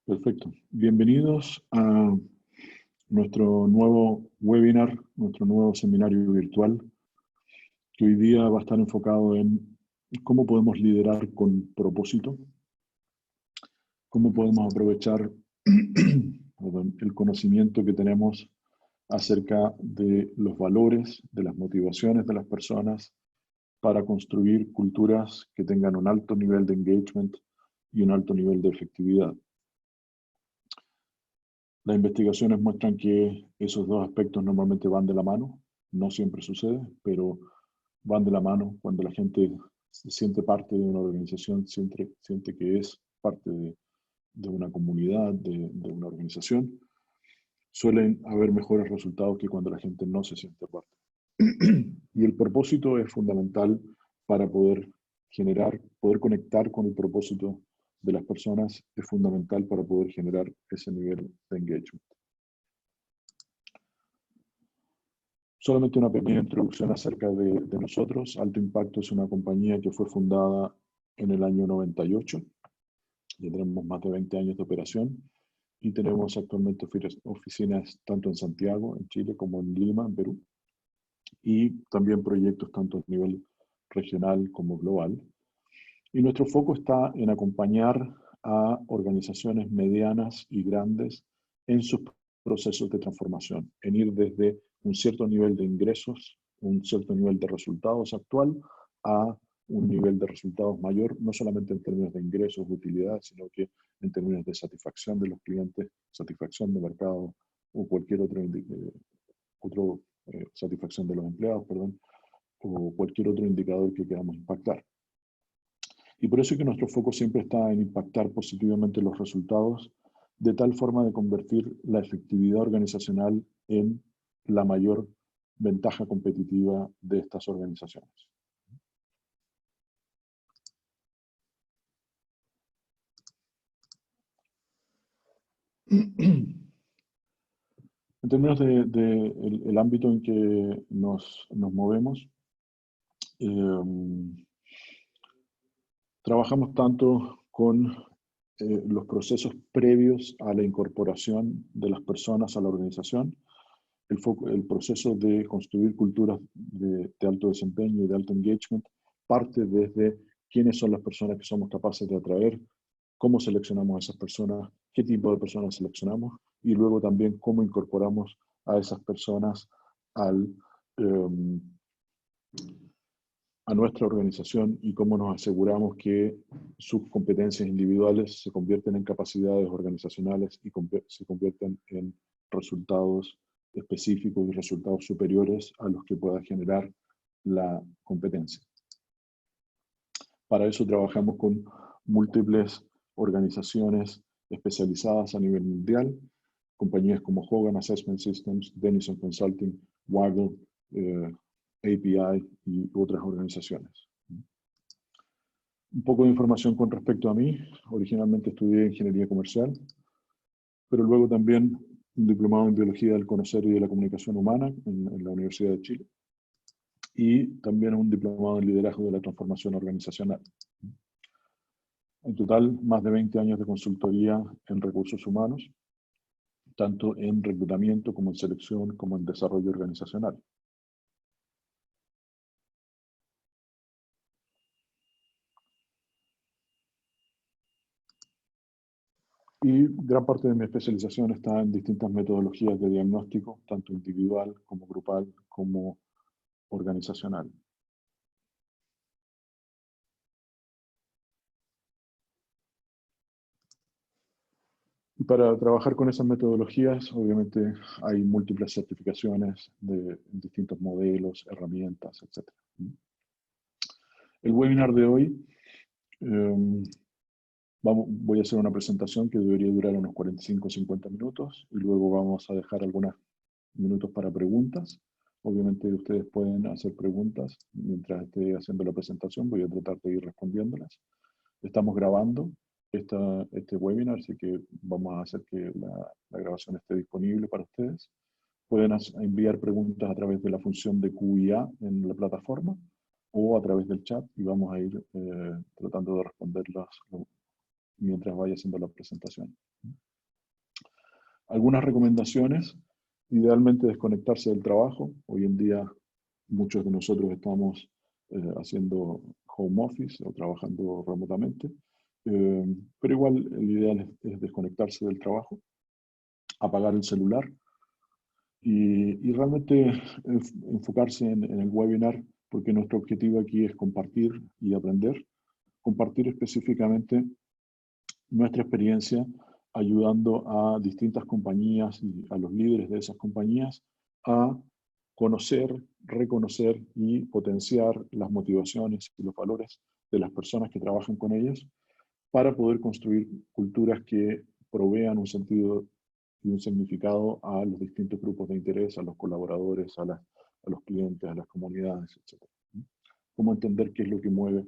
Perfecto. Bienvenidos a nuestro nuevo webinar, nuestro nuevo seminario virtual, que hoy día va a estar enfocado en cómo podemos liderar con propósito, cómo podemos aprovechar el conocimiento que tenemos acerca de los valores, de las motivaciones de las personas para construir culturas que tengan un alto nivel de engagement y un alto nivel de efectividad. Las investigaciones muestran que esos dos aspectos normalmente van de la mano. No siempre sucede, pero van de la mano cuando la gente se siente parte de una organización, siente que es parte de una comunidad, de una organización. Suelen haber mejores resultados que cuando la gente no se siente parte. Y el propósito es fundamental para poder poder conectar con el propósito de las personas, es fundamental para poder generar ese nivel de engagement. Solamente una pequeña introducción acerca de nosotros. Alto Impacto es una compañía que fue fundada en el año 98. Ya tenemos más de 20 años de operación y tenemos actualmente oficinas tanto en Santiago, en Chile, como en Lima, en Perú. Y también proyectos tanto a nivel regional como global. Y nuestro foco está en acompañar a organizaciones medianas y grandes en sus procesos de transformación, en ir desde un cierto nivel de ingresos, un cierto nivel de resultados actual, a un nivel de resultados mayor, no solamente en términos de ingresos, de utilidad, sino que en términos de satisfacción de los clientes, satisfacción de mercado o cualquier satisfacción de los empleados, perdón, o cualquier otro indicador que queramos impactar. Y por eso es que nuestro foco siempre está en impactar positivamente los resultados, de tal forma de convertir la efectividad organizacional en la mayor ventaja competitiva de estas organizaciones. En términos el ámbito en que nos movemos, trabajamos tanto con los procesos previos a la incorporación de las personas a la organización, el proceso de construir culturas de alto desempeño y de alto engagement parte desde quiénes son las personas que somos capaces de atraer, cómo seleccionamos a esas personas, qué tipo de personas seleccionamos y luego también cómo incorporamos a esas personas a nuestra organización y cómo nos aseguramos que sus competencias individuales se convierten en capacidades organizacionales y se convierten en resultados específicos y resultados superiores a los que pueda generar la competencia. Para eso trabajamos con múltiples organizaciones especializadas a nivel mundial, compañías como Hogan Assessment Systems, Denison Consulting, Waggle, API y otras organizaciones. Un poco de información con respecto a mí. Originalmente estudié Ingeniería Comercial, pero luego también un diplomado en Biología del Conocer y de la Comunicación Humana en la Universidad de Chile. Y también un diplomado en Liderazgo de la Transformación Organizacional. En total, más de 20 años de consultoría en recursos humanos, tanto en reclutamiento como en selección, como en desarrollo organizacional. Y gran parte de mi especialización está en distintas metodologías de diagnóstico, tanto individual como grupal, como organizacional. Y para trabajar con esas metodologías, obviamente hay múltiples certificaciones de distintos modelos, herramientas, etc. El webinar de hoy, voy a hacer una presentación que debería durar unos 45 o 50 minutos y luego vamos a dejar algunos minutos para preguntas. Obviamente ustedes pueden hacer preguntas mientras esté haciendo la presentación, voy a tratar de ir respondiéndolas. Estamos grabando este webinar, así que vamos a hacer que la grabación esté disponible para ustedes. Pueden enviar preguntas a través de la función de Q&A en la plataforma o a través del chat y vamos a ir tratando de responderlas mientras vaya haciendo la presentación. Algunas recomendaciones: idealmente desconectarse del trabajo. Hoy en día muchos de nosotros estamos haciendo home office o trabajando remotamente, pero igual el ideal es desconectarse del trabajo, apagar el celular y realmente enfocarse en el webinar, porque nuestro objetivo aquí es compartir y aprender, compartir específicamente nuestra experiencia ayudando a distintas compañías y a los líderes de esas compañías a conocer, reconocer y potenciar las motivaciones y los valores de las personas que trabajan con ellas para poder construir culturas que provean un sentido y un significado a los distintos grupos de interés, a los colaboradores, a los clientes, a las comunidades, etc. Cómo entender qué es lo que mueve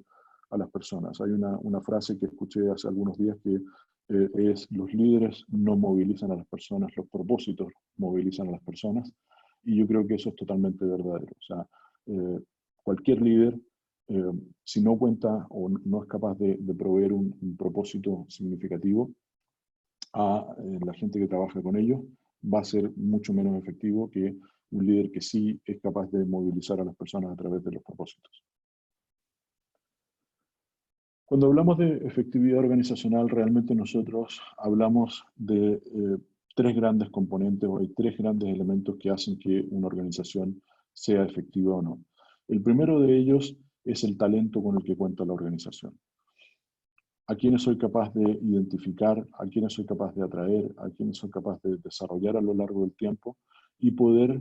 a las personas. Hay una frase que escuché hace algunos días que es: los líderes no movilizan a las personas, los propósitos movilizan a las personas, y yo creo que eso es totalmente verdadero. O sea, cualquier líder, si no cuenta o no es capaz de proveer un propósito significativo a la gente que trabaja con ellos, va a ser mucho menos efectivo que un líder que sí es capaz de movilizar a las personas a través de los propósitos. Cuando hablamos de efectividad organizacional, realmente nosotros hablamos de tres grandes componentes, o hay tres grandes elementos que hacen que una organización sea efectiva o no. El primero de ellos es el talento con el que cuenta la organización. A quienes soy capaz de identificar, a quienes soy capaz de atraer, a quienes soy capaz de desarrollar a lo largo del tiempo y poder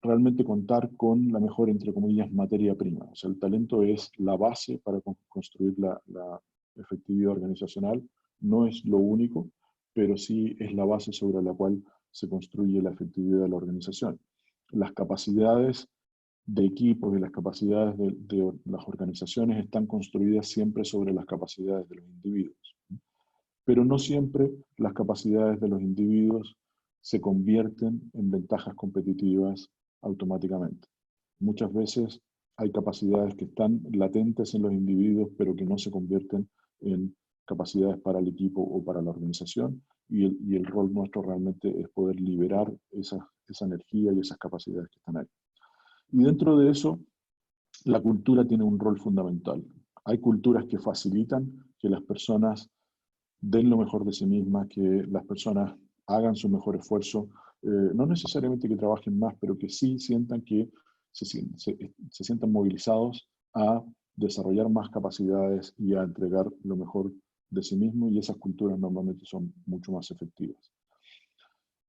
realmente contar con la mejor, entre comillas, materia prima. O sea, el talento es la base para construir la efectividad organizacional. No es lo único, pero sí es la base sobre la cual se construye la efectividad de la organización. Las capacidades de equipos y las capacidades de las organizaciones están construidas siempre sobre las capacidades de los individuos. Pero no siempre las capacidades de los individuos se convierten en ventajas competitivas automáticamente. Muchas veces hay capacidades que están latentes en los individuos, pero que no se convierten en capacidades para el equipo o para la organización, y el rol nuestro realmente es poder liberar esa energía y esas capacidades que están ahí. Y dentro de eso, la cultura tiene un rol fundamental. Hay culturas que facilitan que las personas den lo mejor de sí mismas, que las personas hagan su mejor esfuerzo, no necesariamente que trabajen más, pero que sí sientan que se sientan movilizados a desarrollar más capacidades y a entregar lo mejor de sí mismo, y esas culturas normalmente son mucho más efectivas.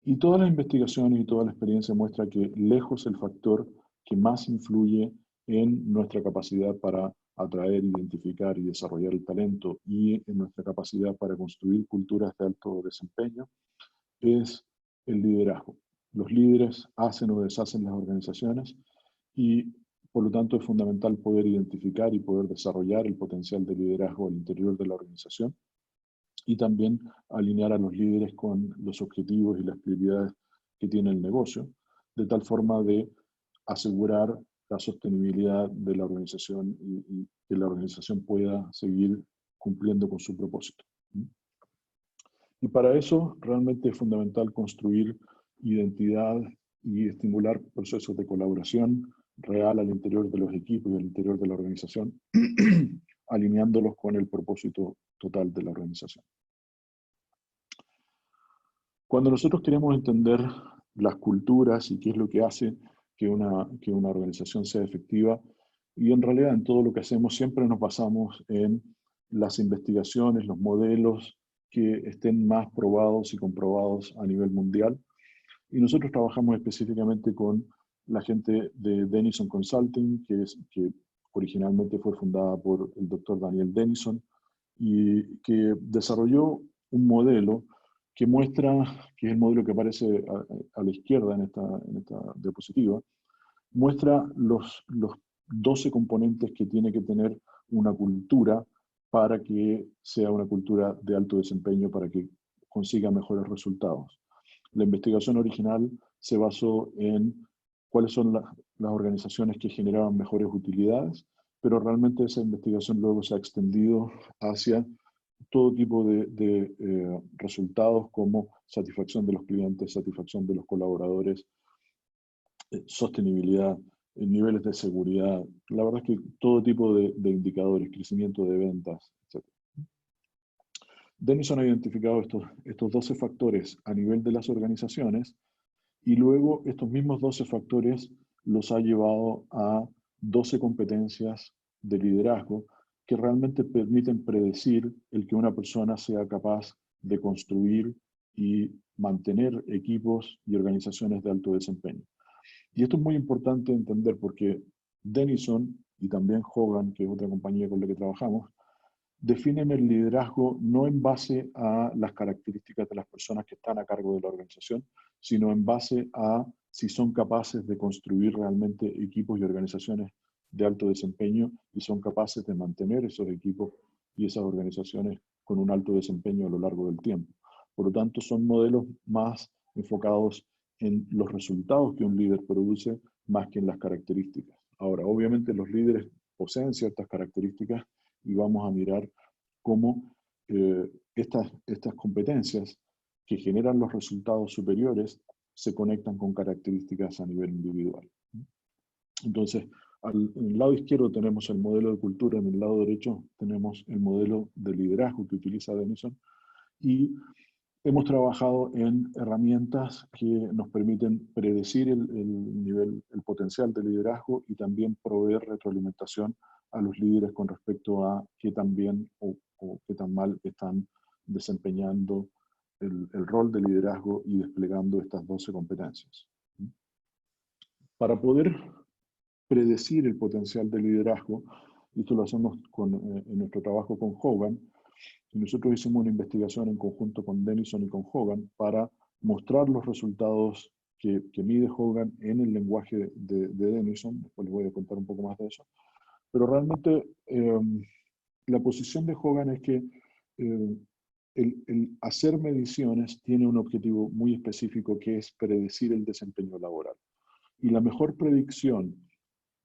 Y todas las investigaciones y toda la experiencia muestra que lejos el factor que más influye en nuestra capacidad para atraer, identificar y desarrollar el talento, y en nuestra capacidad para construir culturas de alto desempeño, es el liderazgo. Los líderes hacen o deshacen las organizaciones, y por lo tanto es fundamental poder identificar y poder desarrollar el potencial de liderazgo al interior de la organización, y también alinear a los líderes con los objetivos y las prioridades que tiene el negocio, de tal forma de asegurar la sostenibilidad de la organización y que la organización pueda seguir cumpliendo con su propósito. Y para eso realmente es fundamental construir identidad y estimular procesos de colaboración real al interior de los equipos y al interior de la organización, alineándolos con el propósito total de la organización. Cuando nosotros queremos entender las culturas y qué es lo que hace que una organización sea efectiva, y en realidad en todo lo que hacemos siempre nos basamos en las investigaciones, los modelos que estén más probados y comprobados a nivel mundial. Y nosotros trabajamos específicamente con la gente de Denison Consulting, que originalmente fue fundada por el doctor Daniel Denison, y que desarrolló un modelo que muestra, que es el modelo que aparece a la izquierda en esta diapositiva, muestra los 12 componentes que tiene que tener una cultura para que sea una cultura de alto desempeño, para que consiga mejores resultados. La investigación original se basó en cuáles son las organizaciones que generaban mejores utilidades, pero realmente esa investigación luego se ha extendido hacia todo tipo de resultados como satisfacción de los clientes, satisfacción de los colaboradores, sostenibilidad, niveles de seguridad, la verdad es que todo tipo de indicadores, crecimiento de ventas, etc. Denison ha identificado estos 12 factores a nivel de las organizaciones y luego estos mismos 12 factores los ha llevado a 12 competencias de liderazgo que realmente permiten predecir el que una persona sea capaz de construir y mantener equipos y organizaciones de alto desempeño. Y esto es muy importante entender porque Denison y también Hogan, que es otra compañía con la que trabajamos, definen el liderazgo no en base a las características de las personas que están a cargo de la organización, sino en base a si son capaces de construir realmente equipos y organizaciones de alto desempeño y son capaces de mantener esos equipos y esas organizaciones con un alto desempeño a lo largo del tiempo. Por lo tanto, son modelos más enfocados en los resultados que un líder produce más que en las características. Ahora, obviamente los líderes poseen ciertas características y vamos a mirar cómo estas competencias que generan los resultados superiores se conectan con características a nivel individual. Entonces, en el lado izquierdo tenemos el modelo de cultura, en el lado derecho tenemos el modelo de liderazgo que utiliza Denison y hemos trabajado en herramientas que nos permiten predecir el potencial de liderazgo y también proveer retroalimentación a los líderes con respecto a qué tan bien o qué tan mal están desempeñando el rol de liderazgo y desplegando estas 12 competencias. Para poder predecir el potencial de liderazgo, y esto lo hacemos en nuestro trabajo con Hogan, y nosotros hicimos una investigación en conjunto con Denison y con Hogan para mostrar los resultados que mide Hogan en el lenguaje de Denison. Después les voy a contar un poco más de eso. Pero realmente la posición de Hogan es que el hacer mediciones tiene un objetivo muy específico que es predecir el desempeño laboral. Y la mejor predicción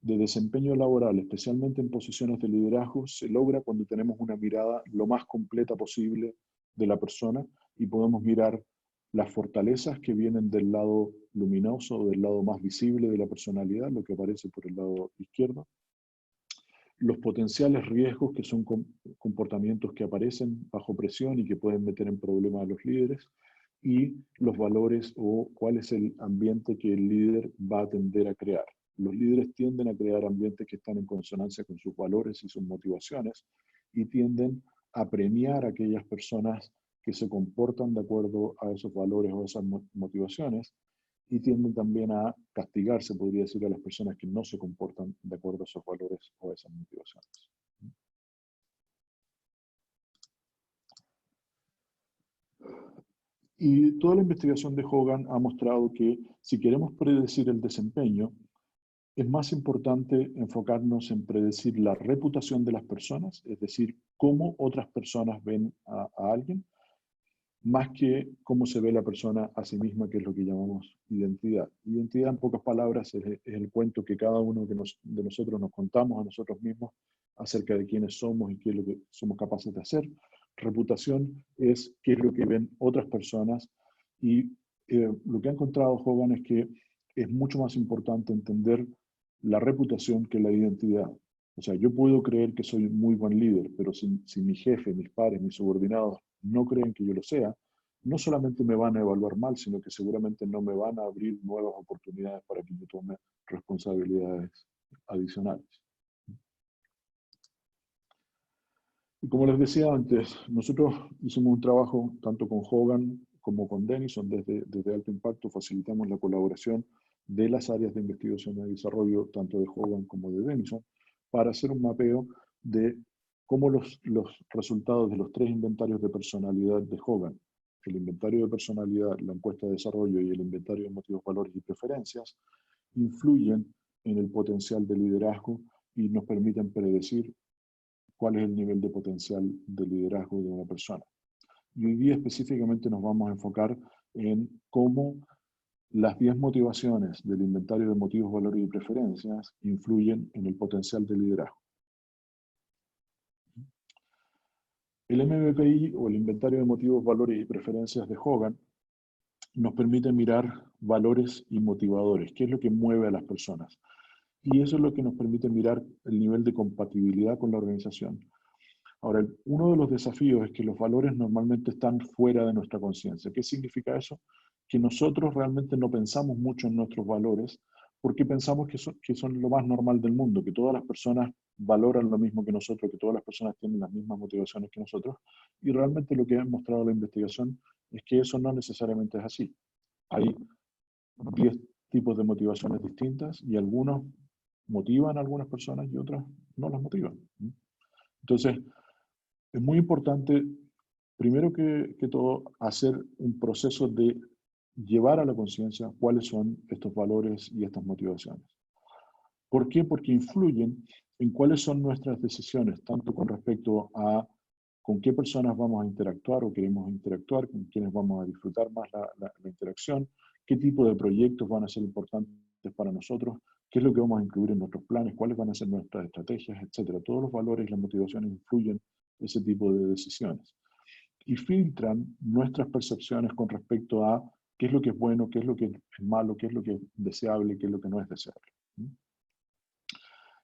de desempeño laboral, especialmente en posiciones de liderazgo, se logra cuando tenemos una mirada lo más completa posible de la persona y podemos mirar las fortalezas que vienen del lado luminoso, del lado más visible de la personalidad, lo que aparece por el lado izquierdo, los potenciales riesgos, que son comportamientos que aparecen bajo presión y que pueden meter en problemas a los líderes, y los valores o cuál es el ambiente que el líder va a tender a crear. Los líderes tienden a crear ambientes que están en consonancia con sus valores y sus motivaciones y tienden a premiar a aquellas personas que se comportan de acuerdo a esos valores o esas motivaciones y tienden también a castigar, se podría decir, a las personas que no se comportan de acuerdo a esos valores o a esas motivaciones. Y toda la investigación de Hogan ha mostrado que si queremos predecir el desempeño, es más importante enfocarnos en predecir la reputación de las personas, es decir, cómo otras personas ven a alguien, más que cómo se ve la persona a sí misma, que es lo que llamamos identidad. Identidad, en pocas palabras, es el cuento que cada uno de nosotros nos contamos a nosotros mismos acerca de quiénes somos y qué es lo que somos capaces de hacer. Reputación es qué es lo que ven otras personas y lo que ha encontrado Hogan es que es mucho más importante entender la reputación que la identidad. O sea, yo puedo creer que soy muy buen líder, pero si mi jefe, mis pares, mis subordinados no creen que yo lo sea, no solamente me van a evaluar mal, sino que seguramente no me van a abrir nuevas oportunidades para que yo tome responsabilidades adicionales. Y como les decía antes, nosotros hicimos un trabajo tanto con Hogan como con Denison desde Alto Impacto, facilitamos la colaboración de las áreas de investigación y desarrollo, tanto de Hogan como de Denison, para hacer un mapeo de cómo los resultados de los 3 inventarios de personalidad de Hogan, el inventario de personalidad, la encuesta de desarrollo y el inventario de motivos, valores y preferencias, influyen en el potencial de liderazgo y nos permiten predecir cuál es el nivel de potencial de liderazgo de una persona. Y hoy día específicamente nos vamos a enfocar en cómo las 10 motivaciones del inventario de motivos, valores y preferencias influyen en el potencial de liderazgo. El MBPI, o el Inventario de Motivos, Valores y Preferencias de Hogan, nos permite mirar valores y motivadores, qué es lo que mueve a las personas. Y eso es lo que nos permite mirar el nivel de compatibilidad con la organización. Ahora, uno de los desafíos es que los valores normalmente están fuera de nuestra conciencia. ¿Qué significa eso? Que nosotros realmente no pensamos mucho en nuestros valores porque pensamos que son lo más normal del mundo, que todas las personas valoran lo mismo que nosotros, que todas las personas tienen las mismas motivaciones que nosotros. Y realmente lo que ha mostrado la investigación es que eso no necesariamente es así. Hay 10 tipos de motivaciones distintas y algunos motivan a algunas personas y otras no las motivan. Entonces, es muy importante, primero que todo, hacer un proceso de llevar a la conciencia cuáles son estos valores y estas motivaciones. ¿Por qué? Porque influyen en cuáles son nuestras decisiones, tanto con respecto a con qué personas vamos a interactuar o queremos interactuar, con quiénes vamos a disfrutar más la interacción, qué tipo de proyectos van a ser importantes para nosotros, qué es lo que vamos a incluir en nuestros planes, cuáles van a ser nuestras estrategias, etc. Todos los valores y las motivaciones influyen en ese tipo de decisiones y filtran nuestras percepciones con respecto a qué es lo que es bueno, qué es lo que es malo, qué es lo que es deseable, qué es lo que no es deseable.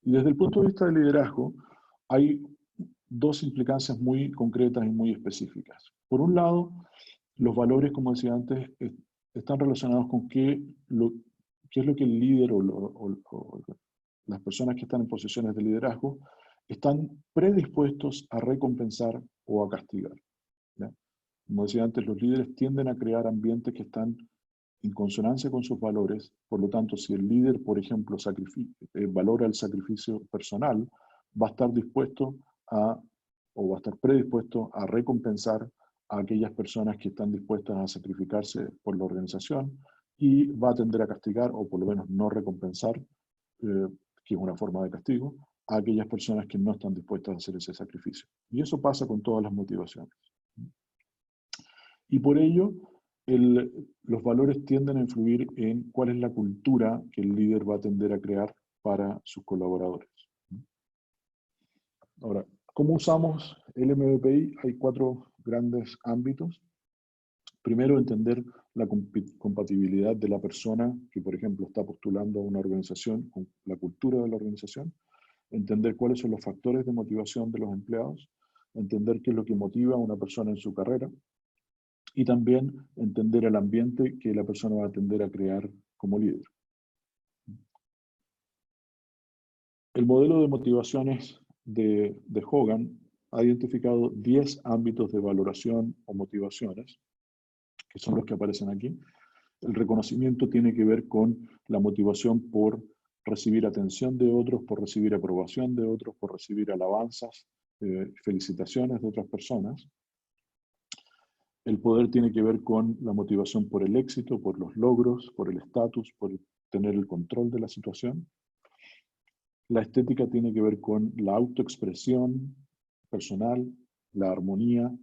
Y desde el punto de vista del liderazgo, hay dos implicancias muy concretas y muy específicas. Por un lado, los valores, como decía antes, están relacionados con qué es lo que el líder o las personas que están en posiciones de liderazgo están predispuestos a recompensar o a castigar. ¿Ya? Como decía antes, los líderes tienden a crear ambientes que están en consonancia con sus valores. Por lo tanto, si el líder, por ejemplo, valora el sacrificio personal, va a estar dispuesto o va a estar predispuesto a recompensar a aquellas personas que están dispuestas a sacrificarse por la organización y va a tender a castigar, o por lo menos no recompensar, que es una forma de castigo, a aquellas personas que no están dispuestas a hacer ese sacrificio. Y eso pasa con todas las motivaciones. Y por ello, los valores tienden a influir en cuál es la cultura que el líder va a tender a crear para sus colaboradores. Ahora, ¿cómo usamos el MBPI? Hay 4 grandes ámbitos. Primero, entender la compatibilidad de la persona que, por ejemplo, está postulando a una organización con la cultura de la organización. Entender cuáles son los factores de motivación de los empleados. Entender qué es lo que motiva a una persona en su carrera. Y también entender el ambiente que la persona va a tender a crear como líder. El modelo de motivaciones de Hogan ha identificado 10 ámbitos de valoración o motivaciones, que son los que aparecen aquí. El reconocimiento tiene que ver con la motivación por recibir atención de otros, por recibir aprobación de otros, por recibir alabanzas, felicitaciones de otras personas. El poder tiene que ver con la motivación por el éxito, por los logros, por el estatus, por tener el control de la situación. La estética tiene que ver con la autoexpresión personal, la armonía,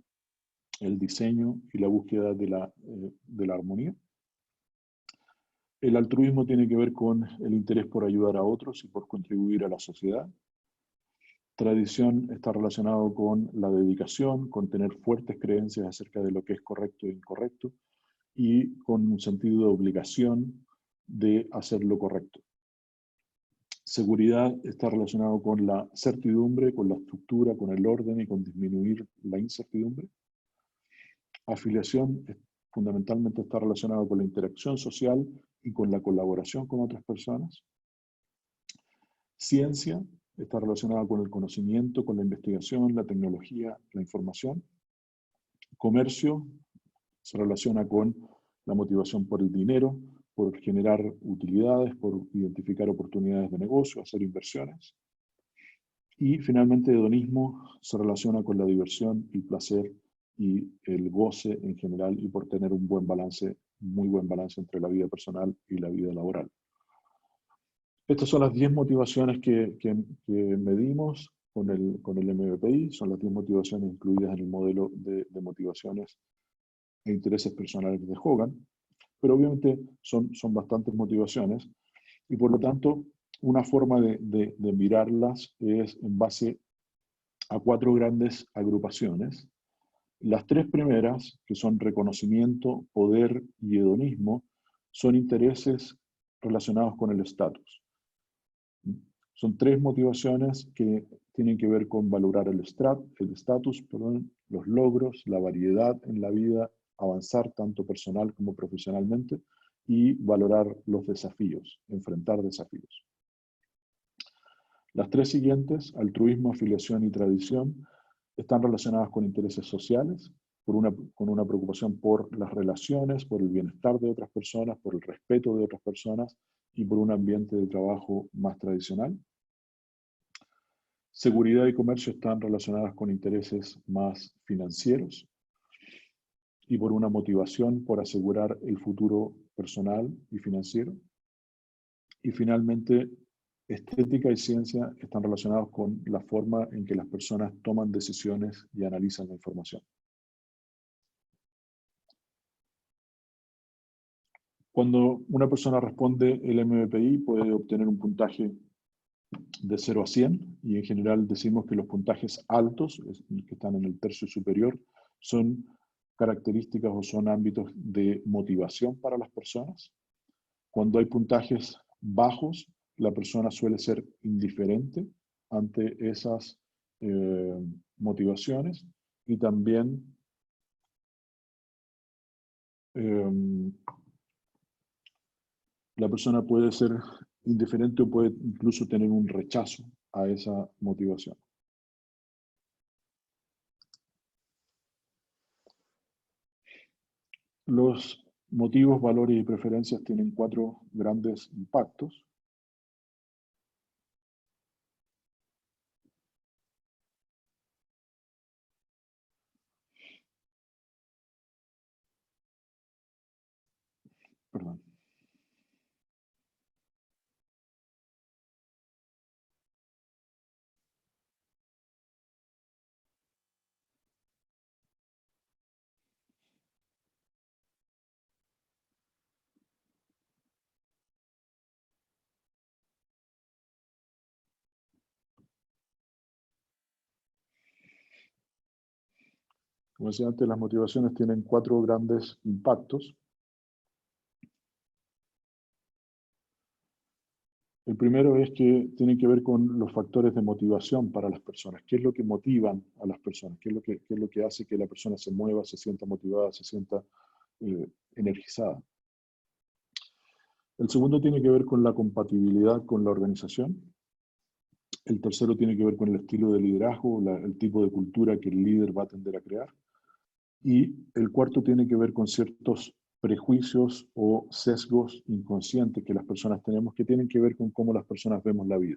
el diseño y la búsqueda de la armonía. El altruismo tiene que ver con el interés por ayudar a otros y por contribuir a la sociedad. Tradición está relacionado con la dedicación, con tener fuertes creencias acerca de lo que es correcto e incorrecto, y con un sentido de obligación de hacer lo correcto. Seguridad está relacionado con la certidumbre, con la estructura, con el orden y con disminuir la incertidumbre. Afiliación fundamentalmente está relacionado con la interacción social y con la colaboración con otras personas. Ciencia está relacionada con el conocimiento, con la investigación, la tecnología, la información. Comercio se relaciona con la motivación por el dinero, por generar utilidades, por identificar oportunidades de negocio, hacer inversiones. Y finalmente, hedonismo se relaciona con la diversión, el placer y el goce en general, y por tener un buen balance, muy buen balance entre la vida personal y la vida laboral. Estas son las 10 motivaciones que medimos con el MBPI, son las 10 motivaciones incluidas en el modelo de motivaciones e intereses personales de Hogan, pero obviamente son bastantes motivaciones y por lo tanto una forma de mirarlas es en base a 4 grandes agrupaciones. Las 3 primeras, que son reconocimiento, poder y hedonismo, son intereses relacionados con el estatus. Son 3 motivaciones que tienen que ver con valorar el estatus, los logros, la variedad en la vida, avanzar tanto personal como profesionalmente, y valorar los desafíos, enfrentar desafíos. Las 3 siguientes, altruismo, afiliación y tradición, están relacionadas con intereses sociales, con una preocupación por las relaciones, por el bienestar de otras personas, por el respeto de otras personas y por un ambiente de trabajo más tradicional. Seguridad y comercio están relacionadas con intereses más financieros y por una motivación por asegurar el futuro personal y financiero. Y finalmente, estética y ciencia están relacionados con la forma en que las personas toman decisiones y analizan la información. Cuando una persona responde el MBTI puede obtener un puntaje de 0 a 100 y en general decimos que los puntajes altos, que están en el tercio superior, son características o son ámbitos de motivación para las personas. Cuando hay puntajes bajos, la persona suele ser indiferente ante esas motivaciones y también la persona puede ser indiferente o puede incluso tener un rechazo a esa motivación. Los motivos, valores y preferencias tienen 4 grandes impactos. Perdón. Como decía antes, las motivaciones tienen 4 grandes impactos. El primero es que tienen que ver con los factores de motivación para las personas. ¿Qué es lo que motivan a las personas? ¿Qué es lo que hace que la persona se mueva, se sienta motivada, se sienta energizada? El segundo tiene que ver con la compatibilidad con la organización. El tercero tiene que ver con el estilo de liderazgo, el tipo de cultura que el líder va a tender a crear. Y el cuarto tiene que ver con ciertos prejuicios o sesgos inconscientes que las personas tenemos, que tienen que ver con cómo las personas vemos la vida.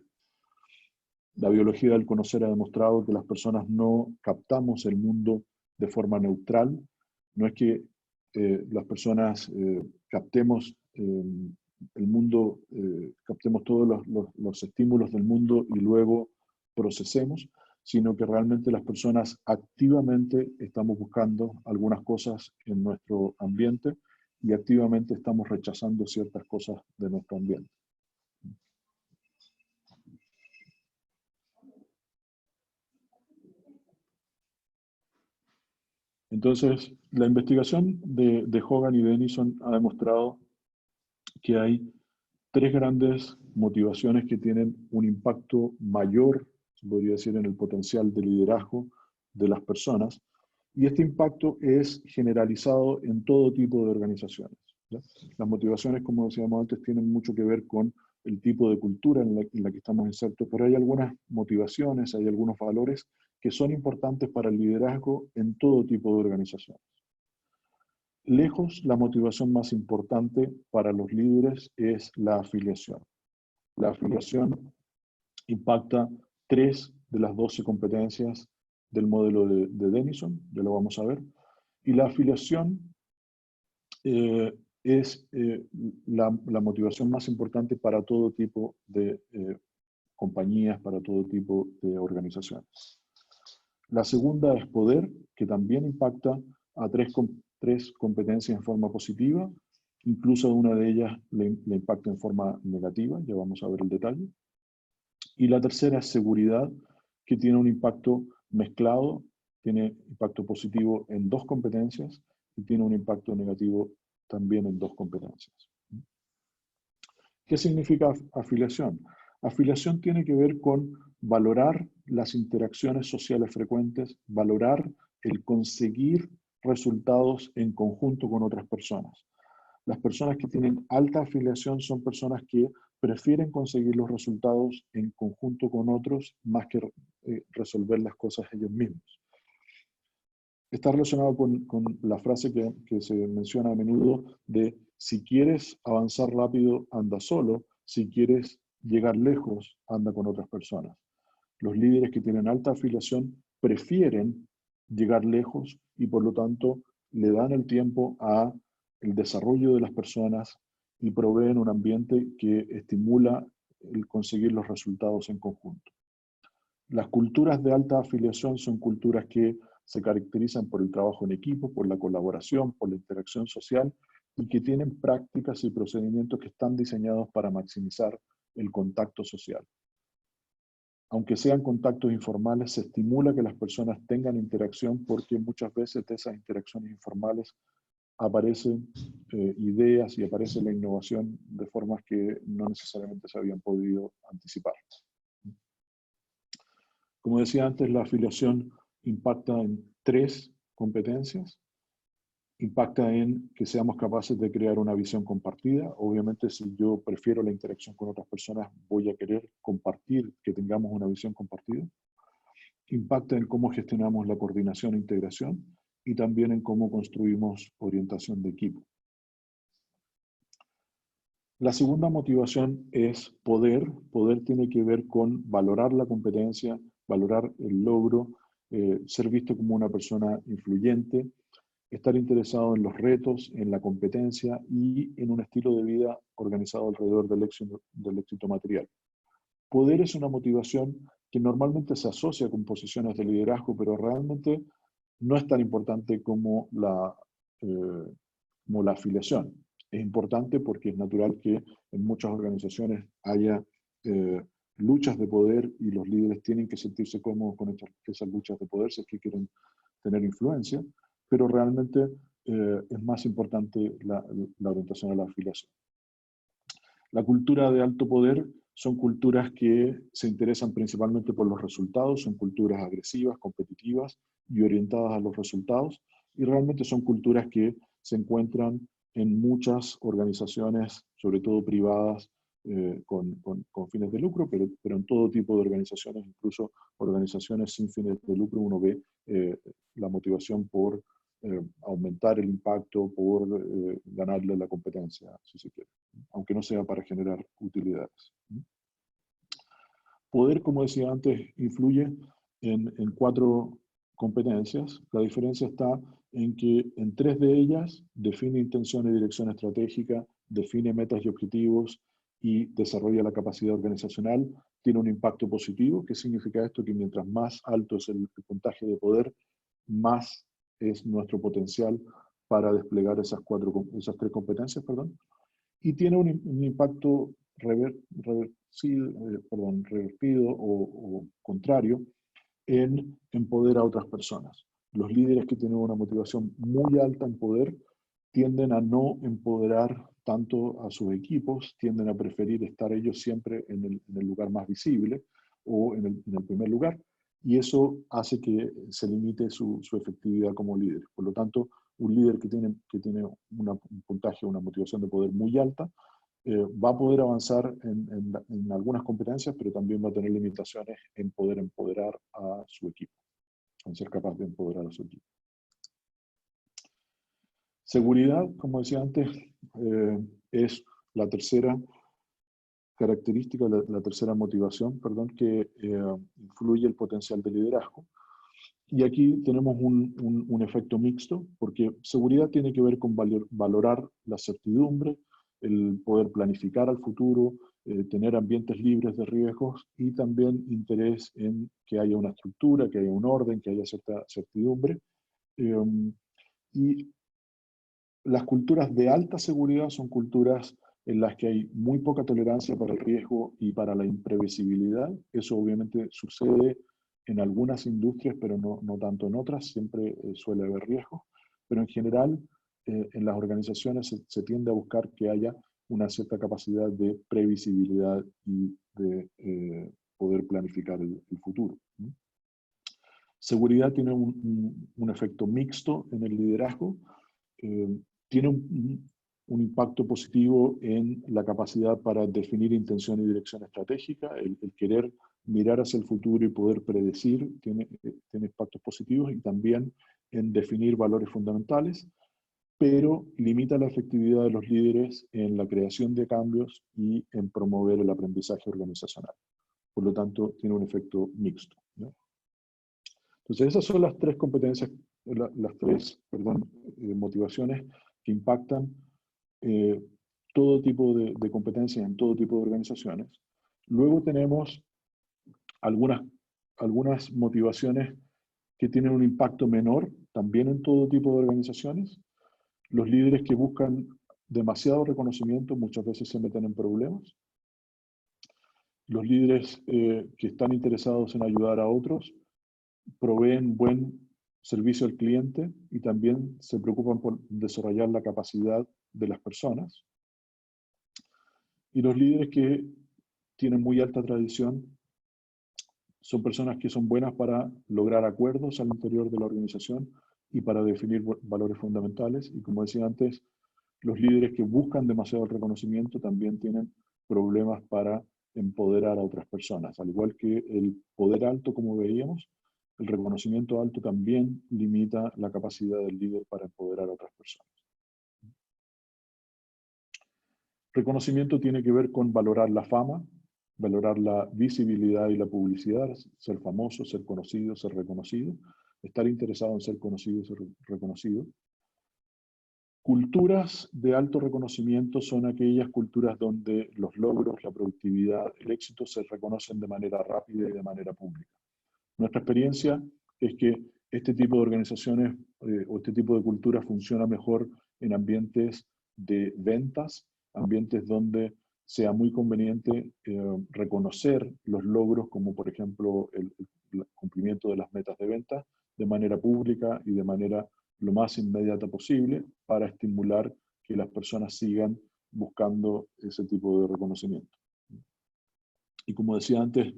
La biología del conocer ha demostrado que las personas no captamos el mundo de forma neutral. No es que las personas captemos el mundo, captemos todos los estímulos del mundo y luego procesemos, sino que realmente las personas activamente estamos buscando algunas cosas en nuestro ambiente y activamente estamos rechazando ciertas cosas de nuestro ambiente. Entonces, la investigación de Hogan y Denison ha demostrado que hay 3 grandes motivaciones que tienen un impacto mayor, se podría decir, en el potencial de liderazgo de las personas, y este impacto es generalizado en todo tipo de organizaciones, ¿ya? Las motivaciones, como decíamos antes, tienen mucho que ver con el tipo de cultura en la que estamos insertos, pero hay algunas motivaciones, hay algunos valores que son importantes para el liderazgo en todo tipo de organizaciones. Lejos, la motivación más importante para los líderes es la afiliación. La afiliación impacta 3 de las 12 competencias del modelo de Denison, ya lo vamos a ver. Y la afiliación es la motivación más importante para todo tipo de compañías, para todo tipo de organizaciones. La segunda es poder, que también impacta a 3 competencias en forma positiva, incluso una de ellas le impacta en forma negativa, ya vamos a ver el detalle. Y la tercera es seguridad, que tiene un impacto Mezclado tiene impacto positivo en 2 competencias y tiene un impacto negativo también en 2 competencias. ¿Qué significa afiliación? Afiliación tiene que ver con valorar las interacciones sociales frecuentes, valorar el conseguir resultados en conjunto con otras personas. Las personas que tienen alta afiliación son personas que prefieren conseguir los resultados en conjunto con otros más que resolver las cosas ellos mismos. Está relacionado con la frase que se menciona a menudo de si quieres avanzar rápido, anda solo, si quieres llegar lejos, anda con otras personas. Los líderes que tienen alta afiliación prefieren llegar lejos y por lo tanto le dan el tiempo a el desarrollo de las personas y proveen un ambiente que estimula el conseguir los resultados en conjunto. Las culturas de alta afiliación son culturas que se caracterizan por el trabajo en equipo, por la colaboración, por la interacción social y que tienen prácticas y procedimientos que están diseñados para maximizar el contacto social. Aunque sean contactos informales, se estimula que las personas tengan interacción porque muchas veces de esas interacciones informales aparecen ideas y aparece la innovación de formas que no necesariamente se habían podido anticipar. Como decía antes, la afiliación impacta en 3 competencias. Impacta en que seamos capaces de crear una visión compartida. Obviamente, si yo prefiero la interacción con otras personas, voy a querer compartir, que tengamos una visión compartida. Impacta en cómo gestionamos la coordinación e integración y también en cómo construimos orientación de equipo. La segunda motivación es poder. Poder tiene que ver con valorar la competencia, valorar el logro, ser visto como una persona influyente, estar interesado en los retos, en la competencia y en un estilo de vida organizado alrededor del éxito material. Poder es una motivación que normalmente se asocia con posiciones de liderazgo, pero realmente no es tan importante como la afiliación. Es importante porque es natural que en muchas organizaciones haya luchas de poder y los líderes tienen que sentirse cómodos con esas luchas de poder si es que quieren tener influencia, pero realmente es más importante la orientación a la afiliación. La cultura de alto poder son culturas que se interesan principalmente por los resultados, son culturas agresivas, competitivas y orientadas a los resultados, y realmente son culturas que se encuentran en muchas organizaciones, sobre todo privadas, con fines de lucro, pero en todo tipo de organizaciones, incluso organizaciones sin fines de lucro, uno ve la motivación por aumentar el impacto, por ganarle la competencia, si se quiere, aunque no sea para generar utilidades. Poder, como decía antes, influye en 4 competencias. La diferencia está en que en 3 de ellas define intención y dirección estratégica, define metas y objetivos y desarrolla la capacidad organizacional, tiene un impacto positivo. ¿Qué significa esto? Que mientras más alto es el puntaje de poder, más es nuestro potencial para desplegar esas 3 competencias, y tiene un impacto revertido o contrario en empoderar a otras personas. Los líderes que tienen una motivación muy alta en poder tienden a no empoderar tanto a sus equipos, tienden a preferir estar ellos siempre en el lugar más visible o en el primer lugar, y eso hace que se limite su efectividad como líder. Por lo tanto, un líder que tiene un puntaje, una motivación de poder muy alta, va a poder avanzar en algunas competencias, pero también va a tener limitaciones en poder empoderar a su equipo, en ser capaz de empoderar a su equipo. Seguridad, como decía antes, es la tercera característica, la tercera motivación, que influye el potencial de liderazgo. Y aquí tenemos un efecto mixto, porque seguridad tiene que ver con valorar la certidumbre, el poder planificar al futuro, tener ambientes libres de riesgos y también interés en que haya una estructura, que haya un orden, que haya cierta certidumbre. Y las culturas de alta seguridad son culturas en las que hay muy poca tolerancia para el riesgo y para la imprevisibilidad. Eso obviamente sucede en algunas industrias, pero no tanto en otras, siempre suele haber riesgos, pero en general en las organizaciones se tiende a buscar que haya una cierta capacidad de previsibilidad y de poder planificar el futuro. Seguridad tiene un efecto mixto en el liderazgo, tiene un impacto positivo en la capacidad para definir intención y dirección estratégica, el querer mirar hacia el futuro y poder predecir tiene impactos positivos, y también en definir valores fundamentales, pero limita la efectividad de los líderes en la creación de cambios y en promover el aprendizaje organizacional. Por lo tanto, tiene un efecto mixto, ¿no? Entonces, esas son las tres competencias, las tres, perdón, motivaciones que impactan todo tipo de competencias en todo tipo de organizaciones. Luego tenemos algunas motivaciones que tienen un impacto menor también en todo tipo de organizaciones. Los líderes que buscan demasiado reconocimiento muchas veces se meten en problemas. Los líderes que están interesados en ayudar a otros proveen buen servicio al cliente y también se preocupan por desarrollar la capacidad de las personas. Y los líderes que tienen muy alta tradición son personas que son buenas para lograr acuerdos al interior de la organización y para definir valores fundamentales. Y como decía antes, los líderes que buscan demasiado reconocimiento también tienen problemas para empoderar a otras personas. Al igual que el poder alto, como veíamos, el reconocimiento alto también limita la capacidad del líder para empoderar a otras personas. Reconocimiento tiene que ver con valorar la fama, valorar la visibilidad y la publicidad, ser famoso, ser conocido, ser reconocido, estar interesado en ser conocido y ser reconocido. Culturas de alto reconocimiento son aquellas culturas donde los logros, la productividad, el éxito se reconocen de manera rápida y de manera pública. Nuestra experiencia es que este tipo de organizaciones o este tipo de cultura funciona mejor en ambientes de ventas, ambientes donde sea muy conveniente reconocer los logros, como por ejemplo el cumplimiento de las metas de venta, de manera pública y de manera lo más inmediata posible, para estimular que las personas sigan buscando ese tipo de reconocimiento. Y como decía antes,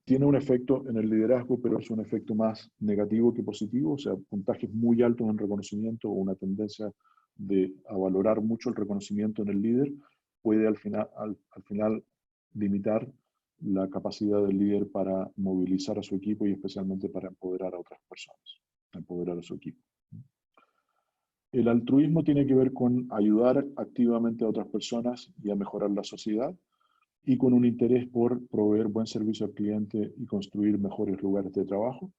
tiene un efecto en el liderazgo, pero es un efecto más negativo que positivo, o sea, puntajes muy altos en reconocimiento o una tendencia a valorar mucho el reconocimiento en el líder puede al final limitar la capacidad del líder para movilizar a su equipo y especialmente para empoderar a otras personas, empoderar a su equipo. El altruismo tiene que ver con ayudar activamente a otras personas y a mejorar la sociedad, y con un interés por proveer buen servicio al cliente y construir mejores lugares de trabajo.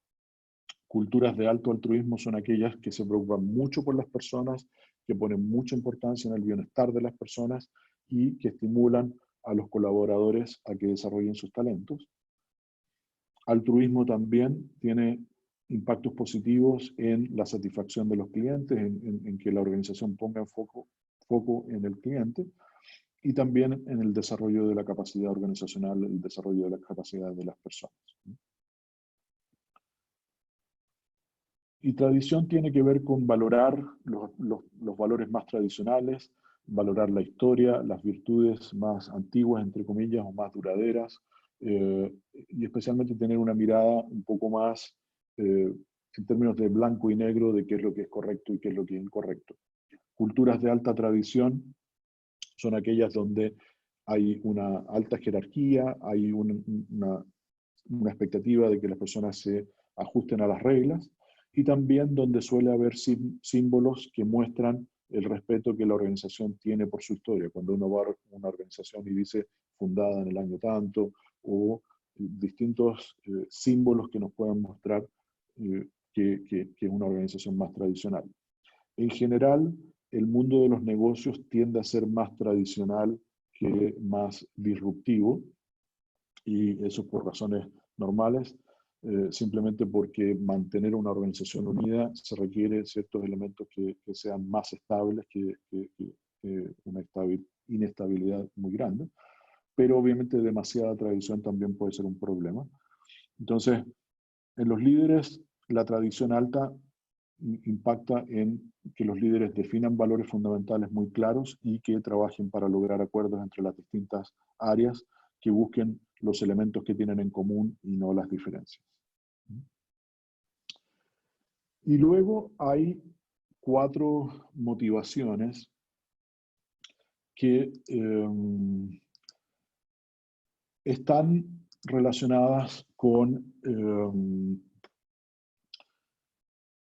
Culturas de alto altruismo son aquellas que se preocupan mucho por las personas, que ponen mucha importancia en el bienestar de las personas y que estimulan a los colaboradores a que desarrollen sus talentos. Altruismo también tiene impactos positivos en la satisfacción de los clientes, en que la organización ponga foco en el cliente, y también en el desarrollo de la capacidad organizacional, el desarrollo de la capacidad de las personas. Y tradición tiene que ver con valorar los valores más tradicionales, valorar la historia, las virtudes más antiguas, entre comillas, o más duraderas, y especialmente tener una mirada un poco más en términos de blanco y negro de qué es lo que es correcto y qué es lo que es incorrecto. Culturas de alta tradición son aquellas donde hay una alta jerarquía, hay una expectativa de que las personas se ajusten a las reglas, y también donde suele haber símbolos que muestran el respeto que la organización tiene por su historia. Cuando uno va a una organización y dice fundada en el año tanto, o distintos símbolos que nos puedan mostrar que es una organización más tradicional. En general, el mundo de los negocios tiende a ser más tradicional que más disruptivo, y eso por razones normales, simplemente porque mantener una organización unida se requiere ciertos elementos que sean más estables que una inestabilidad muy grande, pero obviamente demasiada tradición también puede ser un problema. Entonces, en los líderes, la tradición alta impacta en que los líderes definan valores fundamentales muy claros y que trabajen para lograr acuerdos entre las distintas áreas, que busquen los elementos que tienen en común y no las diferencias. Y luego hay 4 motivaciones que están relacionadas con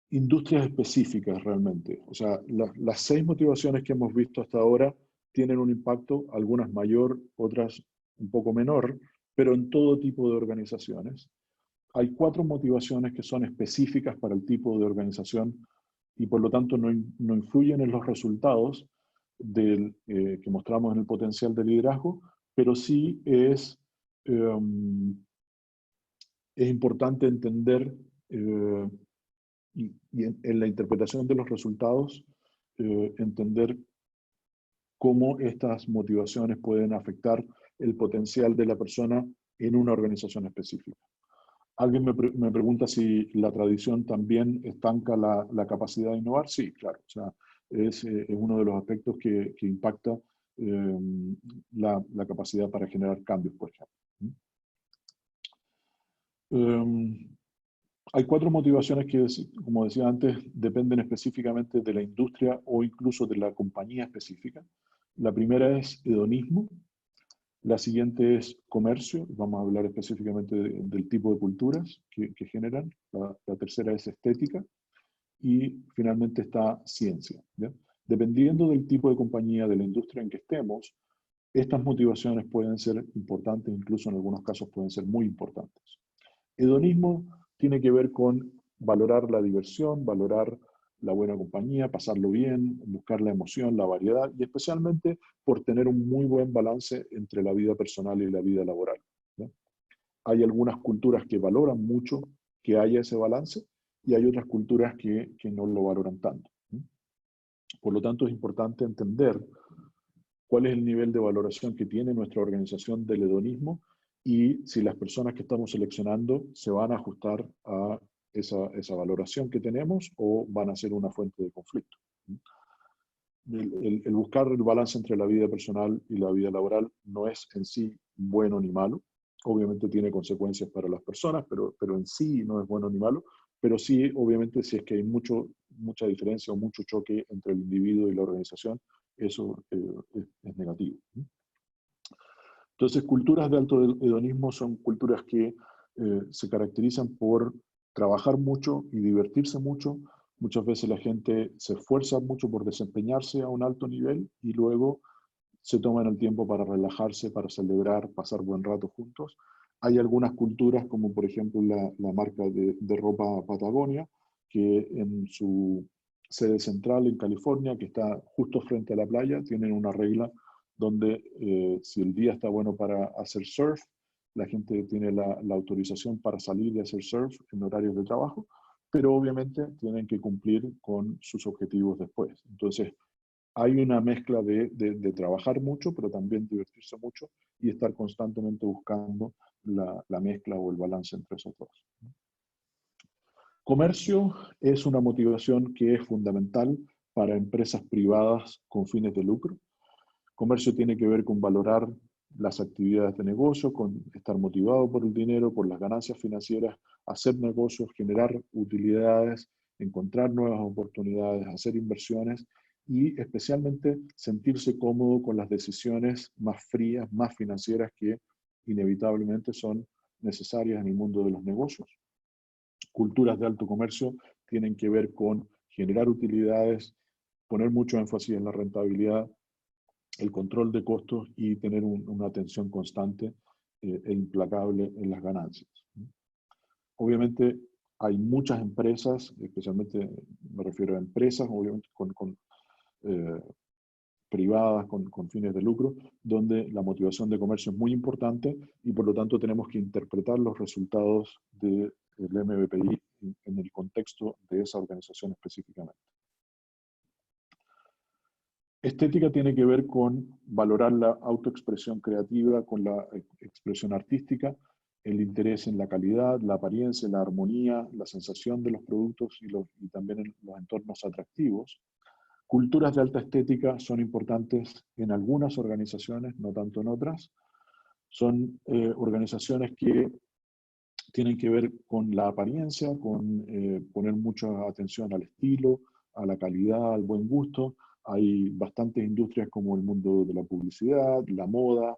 industrias específicas realmente. O sea, las 6 motivaciones que hemos visto hasta ahora tienen un impacto, algunas mayor, otras un poco menor, pero en todo tipo de organizaciones. Hay 4 motivaciones que son específicas para el tipo de organización y por lo tanto no influyen en los resultados que mostramos en el potencial de liderazgo, pero sí es importante entender y en la interpretación de los resultados, entender cómo estas motivaciones pueden afectar el potencial de la persona en una organización específica. Alguien me pregunta si la tradición también estanca la capacidad de innovar. Sí, claro. O sea, es uno de los aspectos que impacta la capacidad para generar cambios, por ejemplo. Hay 4 motivaciones que, como decía antes, dependen específicamente de la industria o incluso de la compañía específica. La primera es hedonismo, la siguiente es comercio, vamos a hablar específicamente del tipo de culturas que generan, la tercera es estética y finalmente está ciencia. ¿Ya? Dependiendo del tipo de compañía, de la industria en que estemos, estas motivaciones pueden ser importantes, incluso en algunos casos pueden ser muy importantes. Hedonismo tiene que ver con valorar la diversión, valorar la buena compañía, pasarlo bien, buscar la emoción, la variedad y especialmente por tener un muy buen balance entre la vida personal y la vida laboral. ¿Ya? Hay algunas culturas que valoran mucho que haya ese balance y hay otras culturas que no lo valoran tanto. Por lo tanto, es importante entender cuál es el nivel de valoración que tiene nuestra organización del hedonismo y si las personas que estamos seleccionando se van a ajustar a esa valoración que tenemos o van a ser una fuente de conflicto. El buscar el balance entre la vida personal y la vida laboral no es en sí bueno ni malo. Obviamente tiene consecuencias para las personas, pero en sí no es bueno ni malo. Pero sí, obviamente, si es que hay mucha diferencia o mucho choque entre el individuo y la organización, eso es negativo. Entonces, culturas de alto hedonismo son culturas que se caracterizan por trabajar mucho y divertirse mucho. Muchas veces la gente se esfuerza mucho por desempeñarse a un alto nivel y luego se toman el tiempo para relajarse, para celebrar, pasar buen rato juntos. Hay algunas culturas, como por ejemplo la marca de ropa Patagonia, que en su sede central en California, que está justo frente a la playa, tienen una regla donde si el día está bueno para hacer surf, la gente tiene la autorización para salir y hacer surf en horarios de trabajo, pero obviamente tienen que cumplir con sus objetivos después. Entonces, hay una mezcla de trabajar mucho, pero también divertirse mucho y estar constantemente buscando la mezcla o el balance entre esos dos. Comercio es una motivación que es fundamental para empresas privadas con fines de lucro. Comercio tiene que ver con valorar las actividades de negocio, con estar motivado por el dinero, por las ganancias financieras, hacer negocios, generar utilidades, encontrar nuevas oportunidades, hacer inversiones y especialmente sentirse cómodo con las decisiones más frías, más financieras que inevitablemente son necesarias en el mundo de los negocios. Culturas de alto comercio tienen que ver con generar utilidades, poner mucho énfasis en la rentabilidad, el control de costos y tener una atención constante e implacable en las ganancias. Obviamente hay muchas empresas, especialmente me refiero a empresas, obviamente privadas con fines de lucro, donde la motivación de comercio es muy importante y por lo tanto tenemos que interpretar los resultados del MBPI en el contexto de esa organización específicamente. Estética tiene que ver con valorar la autoexpresión creativa, con la expresión artística. el interés en la calidad, la apariencia, la armonía, la sensación de los productos y también en los entornos atractivos. Culturas de alta estética son importantes en algunas organizaciones, no tanto en otras. Son organizaciones que tienen que ver con la apariencia, con poner mucha atención al estilo, a la calidad, al buen gusto. Hay bastantes industrias como el mundo de la publicidad, la moda,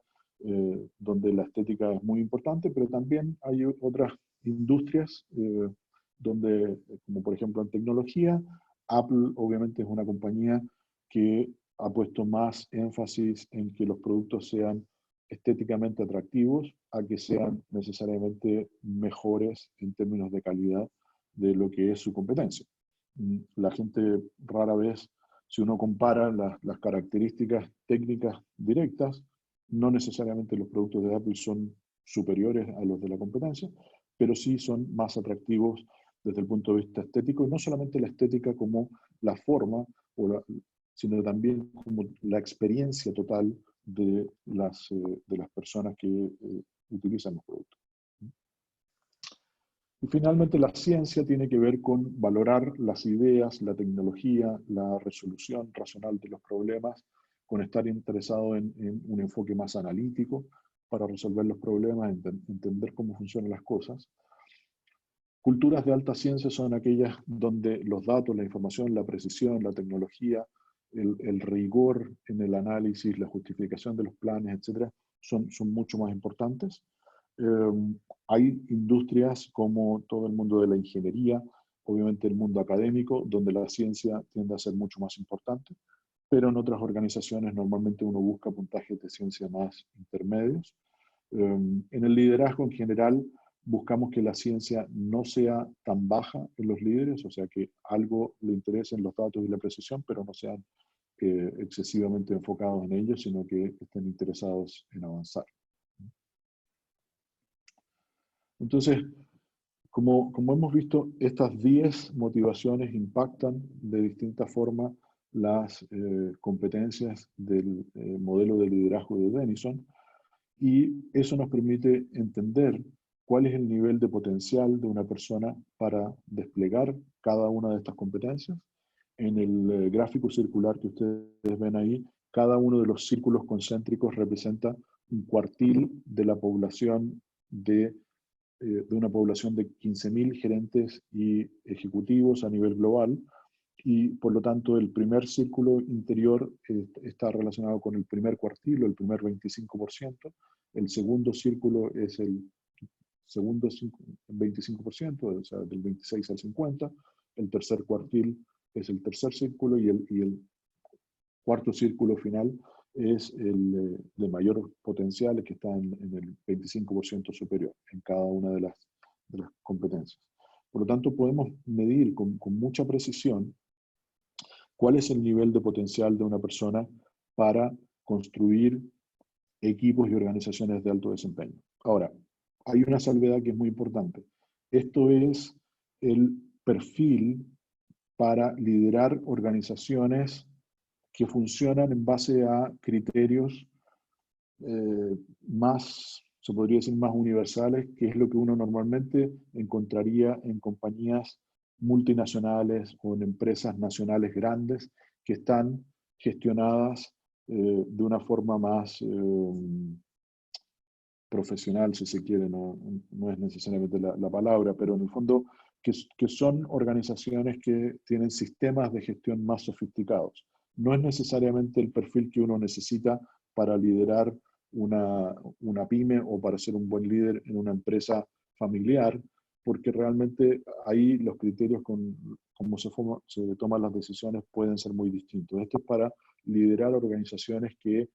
donde la estética es muy importante, pero también hay otras industrias donde, como por ejemplo en tecnología, Apple obviamente es una compañía que ha puesto más énfasis en que los productos sean estéticamente atractivos a que sean necesariamente mejores en términos de calidad de lo que es su competencia. La gente rara vez, si uno compara las características técnicas directas, no necesariamente los productos de Apple son superiores a los de la competencia, pero sí son más atractivos desde el punto de vista estético, y no solamente la estética como la forma, sino también como la experiencia total de las personas que utilizan los productos. Y finalmente la ciencia tiene que ver con valorar las ideas, la tecnología, la resolución racional de los problemas, con estar interesado en un enfoque más analítico para resolver los problemas, entender cómo funcionan las cosas. Culturas de alta ciencia son aquellas donde los datos, la información, la precisión, la tecnología, el rigor en el análisis, la justificación de los planes, etcétera, son mucho más importantes. Hay industrias como todo el mundo de la ingeniería, obviamente el mundo académico, donde la ciencia tiende a ser mucho más importante, pero en otras organizaciones normalmente uno busca puntajes de ciencia más intermedios. En el liderazgo en general buscamos que la ciencia no sea tan baja en los líderes, o sea que algo le interesen los datos y la precisión, pero no sean excesivamente enfocados en ellos, sino que estén interesados en avanzar. Entonces, como hemos visto, estas 10 motivaciones impactan de distinta forma las competencias del modelo de liderazgo de Denison, y eso nos permite entender cuál es el nivel de potencial de una persona para desplegar cada una de estas competencias. En el gráfico circular que ustedes ven ahí, cada uno de los círculos concéntricos representa un cuartil de la población de una población de 15.000 gerentes y ejecutivos a nivel global, y por lo tanto el primer círculo interior está relacionado con el primer cuartil, el primer 25%, el segundo círculo es el segundo 25%, o sea, del 26 al 50, el tercer cuartil es el tercer círculo, y el cuarto círculo final es el de mayor potencial, que está en el 25% superior en cada una de las competencias. Por lo tanto, podemos medir con mucha precisión cuál es el nivel de potencial de una persona para construir equipos y organizaciones de alto desempeño. Ahora, hay una salvedad que es muy importante. Esto es el perfil para liderar organizaciones que funcionan en base a criterios más, se podría decir, más universales, que es lo que uno normalmente encontraría en compañías multinacionales o en empresas nacionales grandes que están gestionadas de una forma más profesional, si se quiere, no es necesariamente la palabra, pero en el fondo que son organizaciones que tienen sistemas de gestión más sofisticados. No es necesariamente el perfil que uno necesita para liderar una pyme o para ser un buen líder en una empresa familiar, porque realmente ahí los criterios cómo se toman las decisiones pueden ser muy distintos. Esto es para liderar organizaciones que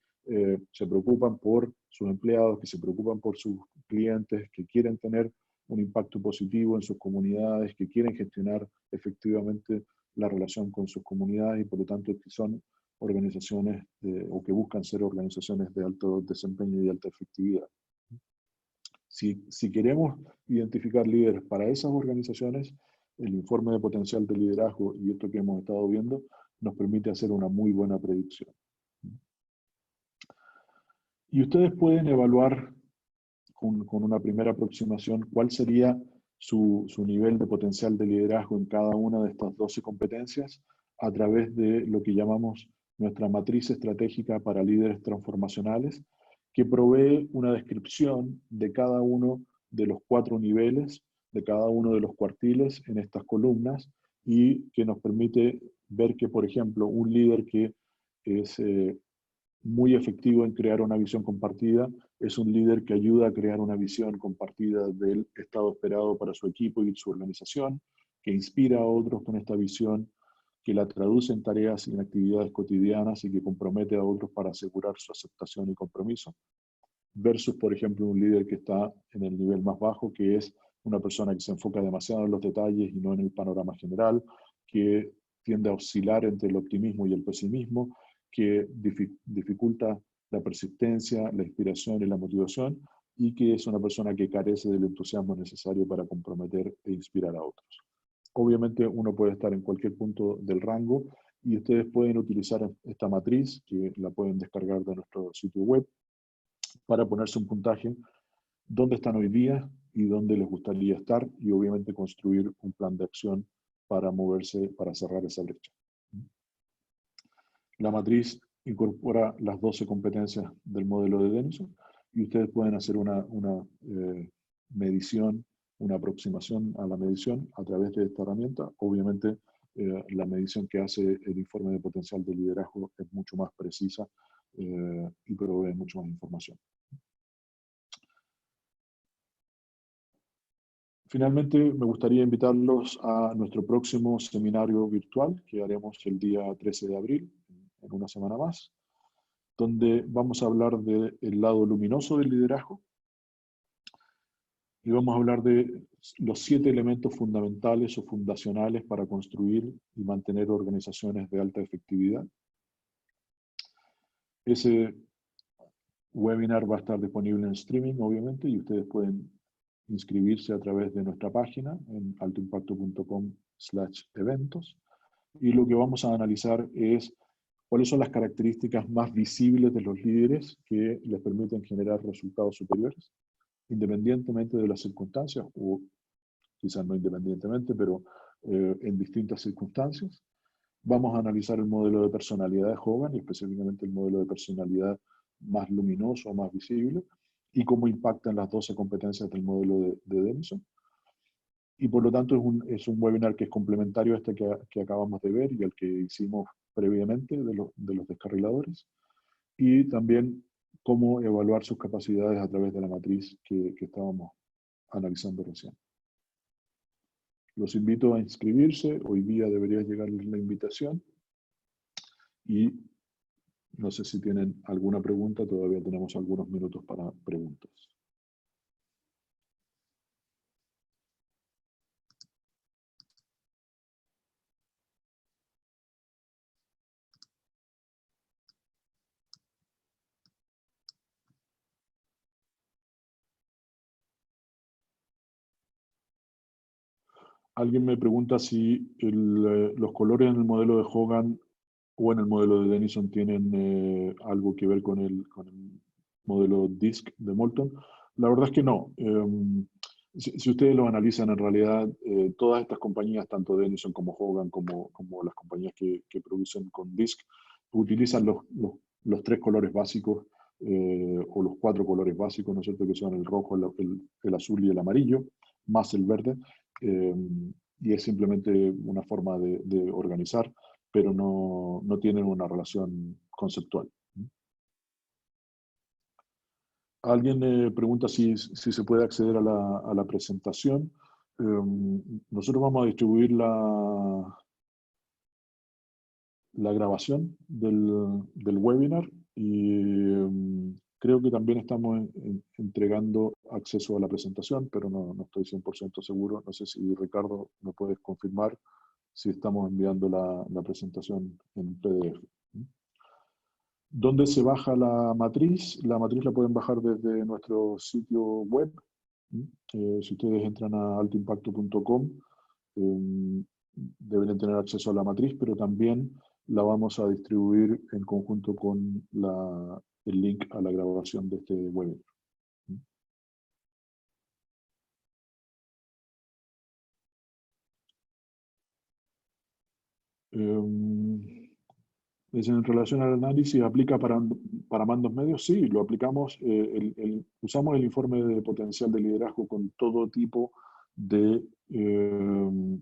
se preocupan por sus empleados, que se preocupan por sus clientes, que quieren tener un impacto positivo en sus comunidades, que quieren gestionar efectivamente la relación con sus comunidades, y por lo tanto que son organizaciones o que buscan ser organizaciones de alto desempeño y alta efectividad. Si queremos identificar líderes para esas organizaciones, el informe de potencial de liderazgo y esto que hemos estado viendo nos permite hacer una muy buena predicción. Y ustedes pueden evaluar con una primera aproximación cuál sería su nivel de potencial de liderazgo en cada una de estas 12 competencias a través de lo que llamamos nuestra matriz estratégica para líderes transformacionales, que provee una descripción de cada uno de los 4 niveles, de cada uno de los cuartiles en estas columnas, y que nos permite ver que, por ejemplo, un líder que es muy efectivo en crear una visión compartida es un líder que ayuda a crear una visión compartida del estado esperado para su equipo y su organización, que inspira a otros con esta visión, que la traduce en tareas y en actividades cotidianas y que compromete a otros para asegurar su aceptación y compromiso. Versus, por ejemplo, un líder que está en el nivel más bajo, que es una persona que se enfoca demasiado en los detalles y no en el panorama general, que tiende a oscilar entre el optimismo y el pesimismo, que dificulta la persistencia, la inspiración y la motivación, y que es una persona que carece del entusiasmo necesario para comprometer e inspirar a otros. Obviamente uno puede estar en cualquier punto del rango y ustedes pueden utilizar esta matriz, que la pueden descargar de nuestro sitio web, para ponerse un puntaje dónde están hoy día y dónde les gustaría estar, y obviamente construir un plan de acción para moverse, para cerrar esa brecha. La matriz incorpora las 12 competencias del modelo de Denison y ustedes pueden hacer una medición, una aproximación a la medición a través de esta herramienta. Obviamente, la medición que hace el informe de potencial de liderazgo es mucho más precisa y provee mucho más información. Finalmente, me gustaría invitarlos a nuestro próximo seminario virtual que haremos el día 13 de abril, en una semana más, donde vamos a hablar del lado luminoso del liderazgo y vamos a hablar de los 7 elementos fundamentales o fundacionales para construir y mantener organizaciones de alta efectividad. Ese webinar va a estar disponible en streaming, obviamente, y ustedes pueden inscribirse a través de nuestra página en altoimpacto.com/eventos. Y lo que vamos a analizar es cuáles son las características más visibles de los líderes que les permiten generar resultados superiores, independientemente de las circunstancias, o quizás no independientemente, pero en distintas circunstancias. Vamos a analizar el modelo de personalidad de Hogan, y específicamente el modelo de personalidad más luminoso, más visible, y cómo impactan las 12 competencias del modelo de Denison. Y por lo tanto es un webinar que es complementario a este que acabamos de ver y al que hicimos previamente de los descarriladores. Y también cómo evaluar sus capacidades a través de la matriz que estábamos analizando recién. Los invito a inscribirse. Hoy día debería llegarles la invitación. Y no sé si tienen alguna pregunta. Todavía tenemos algunos minutos para preguntas. Alguien me pregunta si los colores en el modelo de Hogan o en el modelo de Denison tienen algo que ver con el modelo DISC de Moulton. La verdad es que no. Si ustedes lo analizan, en realidad, todas estas compañías, tanto Denison como Hogan, como las compañías que producen con DISC, utilizan los 3 colores básicos, o los 4 colores básicos, ¿no es cierto?, que son el rojo, el azul y el amarillo, más el verde. Y es simplemente una forma de organizar, pero no tienen una relación conceptual. Alguien pregunta si se puede acceder a la presentación. Nosotros vamos a distribuir la grabación del webinar y creo que también estamos entregando acceso a la presentación, pero no estoy 100% seguro. No sé si Ricardo me puedes confirmar si estamos enviando la presentación en PDF. ¿Dónde se baja la matriz? La matriz la pueden bajar desde nuestro sitio web. Si ustedes entran a altoimpacto.com, deben tener acceso a la matriz, pero también la vamos a distribuir en conjunto con el link a la grabación de este webinar. Dicen, en relación al análisis, ¿aplica para mandos medios? Sí, lo aplicamos. Usamos el informe de potencial de liderazgo con todo tipo de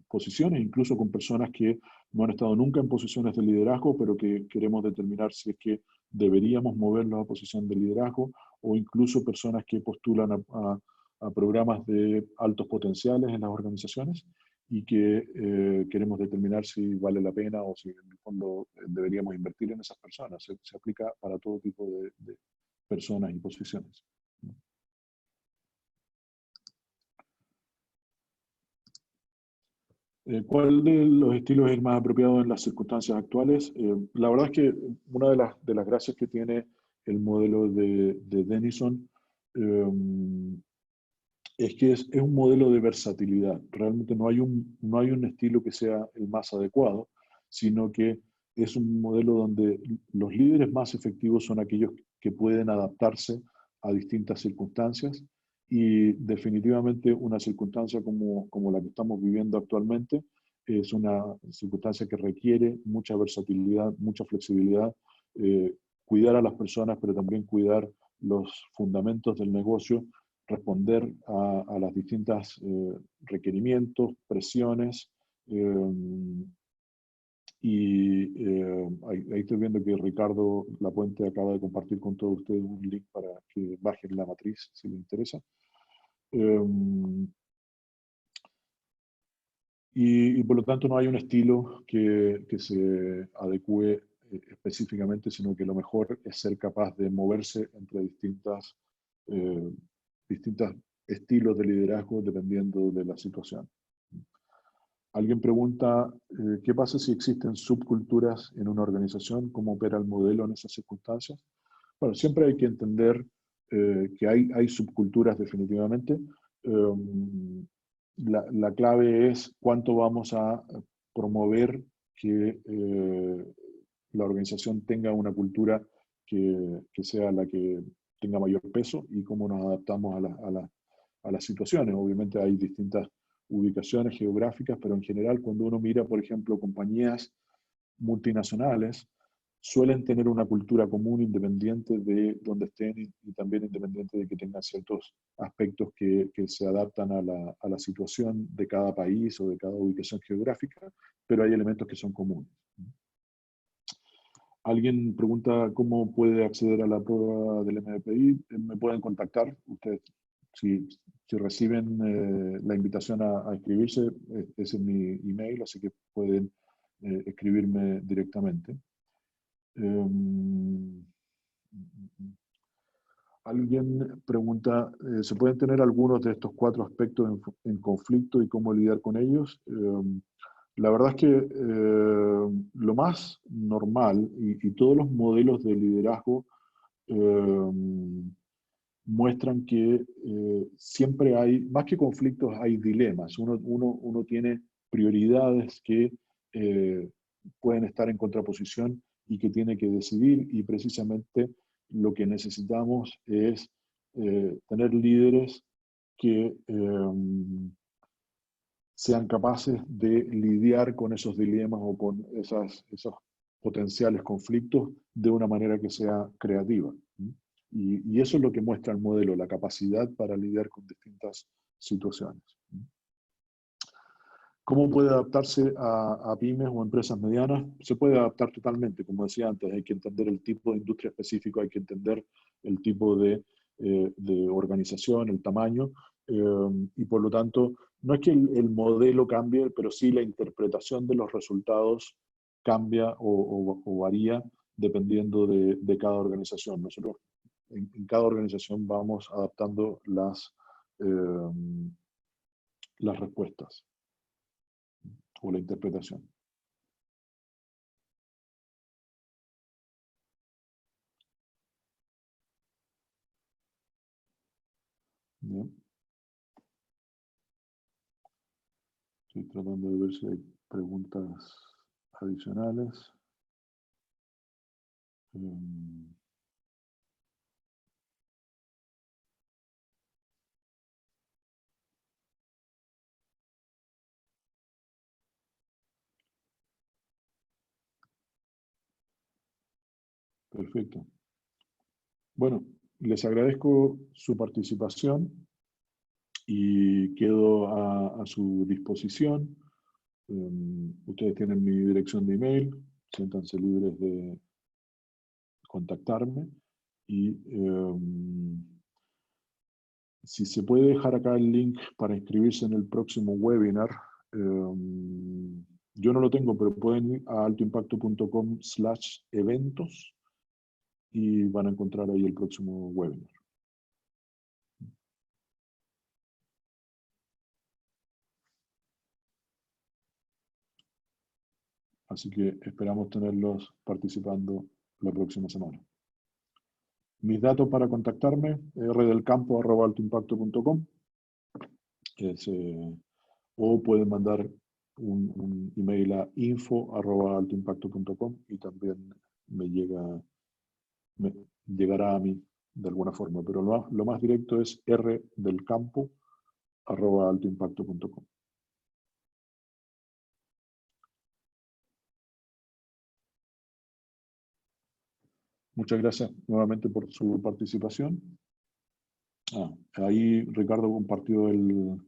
posiciones, incluso con personas que no han estado nunca en posiciones de liderazgo, pero que queremos determinar si es que deberíamos moverlos a posición de liderazgo, o incluso personas que postulan a programas de altos potenciales en las organizaciones y que queremos determinar si vale la pena o si en el fondo deberíamos invertir en esas personas. Se aplica para todo tipo de personas y posiciones. ¿Cuál de los estilos es el más apropiado en las circunstancias actuales? La verdad es que una de las gracias que tiene el modelo de Denison es que es un modelo de versatilidad. Realmente no hay un estilo que sea el más adecuado, sino que es un modelo donde los líderes más efectivos son aquellos que pueden adaptarse a distintas circunstancias, y definitivamente una circunstancia como la que estamos viviendo actualmente es una circunstancia que requiere mucha versatilidad, mucha flexibilidad, cuidar a las personas, pero también cuidar los fundamentos del negocio, responder a las distintas requerimientos, presiones. Ahí estoy viendo que Ricardo Lapuente acaba de compartir con todos ustedes un link para que bajen la matriz si les interesa. Y por lo tanto no hay un estilo que se adecue específicamente, sino que lo mejor es ser capaz de moverse entre eh, distintos estilos de liderazgo dependiendo de la situación. Alguien pregunta, ¿qué pasa si existen subculturas en una organización? ¿Cómo opera el modelo en esas circunstancias? Bueno, siempre hay que entender que hay subculturas definitivamente. La clave es cuánto vamos a promover que la organización tenga una cultura que sea la que tenga mayor peso, y cómo nos adaptamos a las situaciones. Obviamente hay distintas ubicaciones geográficas, pero en general cuando uno mira, por ejemplo, compañías multinacionales, suelen tener una cultura común independiente de donde estén, y también independiente de que tengan ciertos aspectos que se adaptan a la situación de cada país o de cada ubicación geográfica, pero hay elementos que son comunes. Alguien pregunta cómo puede acceder a la prueba del MBPI. Me pueden contactar. Ustedes, si, si reciben la invitación a inscribirse, ese es mi email, así que pueden escribirme directamente. Alguien pregunta, ¿se pueden tener algunos de estos cuatro aspectos en conflicto y cómo lidiar con ellos? La verdad es que lo más normal, y todos los modelos de liderazgo eh, muestran que siempre hay, más que conflictos, hay dilemas. Uno tiene prioridades que eh, pueden estar en contraposición y que tiene que decidir, y precisamente lo que necesitamos es tener líderes que sean capaces de lidiar con esos dilemas o con esos potenciales conflictos de una manera que sea creativa. Y eso es lo que muestra el modelo, la capacidad para lidiar con distintas situaciones. ¿Cómo puede adaptarse a pymes o empresas medianas? Se puede adaptar totalmente, como decía antes, hay que entender el tipo de industria específico, hay que entender el tipo de organización, el tamaño, y por lo tanto, no es que el modelo cambie, pero sí la interpretación de los resultados cambia o varía dependiendo de cada organización. Nosotros en cada organización vamos adaptando las respuestas o la interpretación. ¿Ya? Estoy tratando de ver si hay preguntas adicionales. Um, Perfecto. Bueno, les agradezco su participación y quedo a su disposición. Ustedes tienen mi dirección de email, siéntanse libres de contactarme y si se puede dejar acá el link para inscribirse en el próximo webinar, yo no lo tengo, pero pueden ir a altoimpacto.com/eventos y van a encontrar ahí el próximo webinar. Así que esperamos tenerlos participando la próxima semana. Mis datos para contactarme, rdelcampo@altoimpacto.com, o pueden mandar un email a info@altoimpacto.com y también me llegará a mí de alguna forma, pero lo más directo es rdelcampo@altoimpacto.com. Muchas gracias nuevamente por su participación. Ahí Ricardo compartió el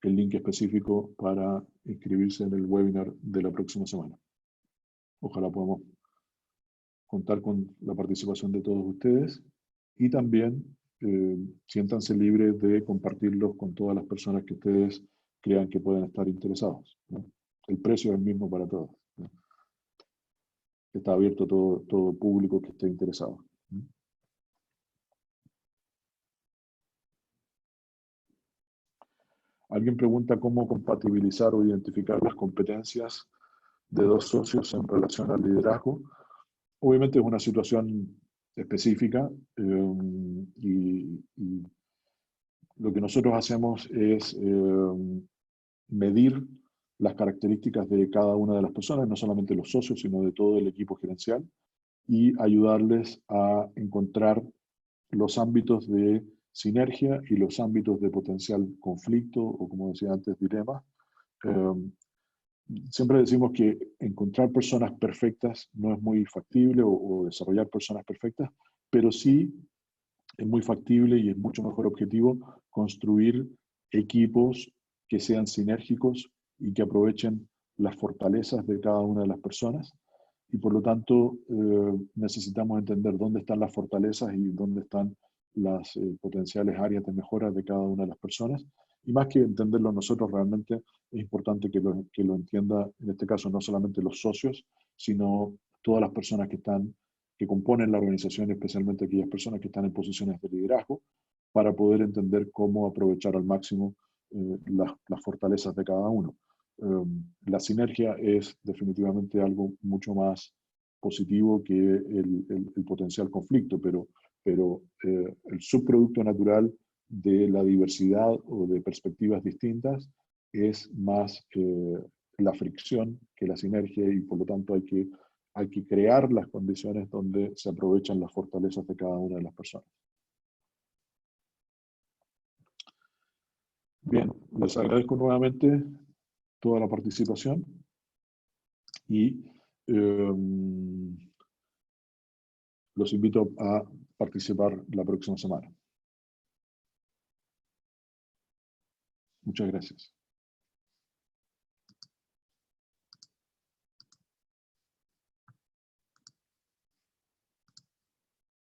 link específico para inscribirse en el webinar de la próxima semana. Ojalá podamos contar con la participación de todos ustedes y también siéntanse libres de compartirlos con todas las personas que ustedes crean que pueden estar interesados, ¿no? El precio es el mismo para todos, ¿no? Está abierto a todo público que esté interesado, ¿no? Alguien pregunta cómo compatibilizar o identificar las competencias de dos socios en relación al liderazgo. Obviamente es una situación específica y lo que nosotros hacemos es medir las características de cada una de las personas, no solamente los socios, sino de todo el equipo gerencial, y ayudarles a encontrar los ámbitos de sinergia y los ámbitos de potencial conflicto, o como decía antes, dilema. Siempre decimos que encontrar personas perfectas no es muy factible o desarrollar personas perfectas, pero sí es muy factible y es mucho mejor objetivo construir equipos que sean sinérgicos y que aprovechen las fortalezas de cada una de las personas. Y por lo tanto necesitamos entender dónde están las fortalezas y dónde están las potenciales áreas de mejora de cada una de las personas. Y más que entenderlo nosotros, realmente es importante que lo entienda, en este caso, no solamente los socios, sino todas las personas que componen la organización, especialmente aquellas personas que están en posiciones de liderazgo, para poder entender cómo aprovechar al máximo las fortalezas de cada uno. La sinergia es definitivamente algo mucho más positivo que el potencial conflicto, pero el subproducto natural de la diversidad o de perspectivas distintas es más la fricción que la sinergia y por lo tanto hay que crear las condiciones donde se aprovechan las fortalezas de cada una de las personas. Bien, les agradezco nuevamente toda la participación y los invito a participar la próxima semana. Muchas gracias.